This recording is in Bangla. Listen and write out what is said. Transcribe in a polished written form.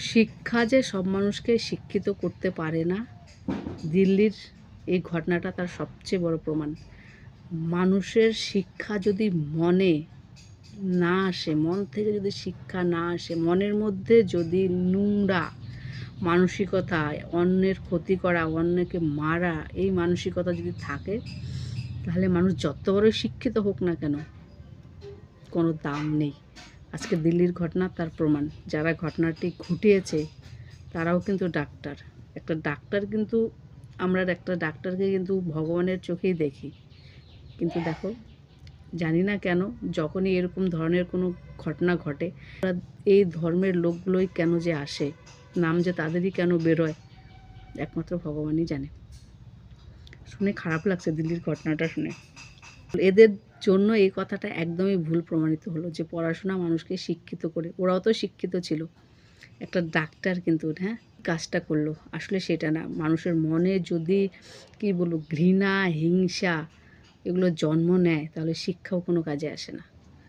শিক্ষা যে সব মানুষকে শিক্ষিত করতে পারে না, দিল্লির এই ঘটনাটা তার সবচেয়ে বড় প্রমাণ। মানুষের শিক্ষা যদি মনে না আসে, মন থেকে যদি শিক্ষা না আসে, মনের মধ্যে যদি নোংরা মানসিকতা, অন্যের ক্ষতি করা, অন্যকে মারা, এই মানসিকতা যদি থাকে, তাহলে মানুষ যত বড় শিক্ষিত হোক না কেন, কোনো দাম নেই। আজকে দিল্লির ঘটনা তার প্রমাণ। যারা ঘটনাটি ঘটিয়েছে তারাও কিন্তু ডাক্তার। একটা ডাক্তার কিন্তু, আমরা একটা ডাক্তারকে কিন্তু ভগবানের চোখেই দেখি। কিন্তু দেখো, জানি না কেন যখনই এরকম ধরনের কোনো ঘটনা ঘটে, এই ধর্মের লোকগুলোই কেন যে আসে, নাম যে তাদেরই কেন বেরোয়, একমাত্র ভগবানই জানে। শুনে খারাপ লাগছে দিল্লির ঘটনাটা শুনে। এদের জন্য এই কথাটা একদমই ভুল প্রমাণিত হলো যে পড়াশোনা মানুষকে শিক্ষিত করে। ওরাও তো শিক্ষিত ছিল, একটা ডাক্তার কিন্তু হ্যাঁ কাজটা করলো। আসলে সেটা না, মানুষের মনে যদি কি বলবো ঘৃণা, হিংসা এগুলো জন্ম নেয়, তাহলে শিক্ষাও কোনো কাজে আসে না।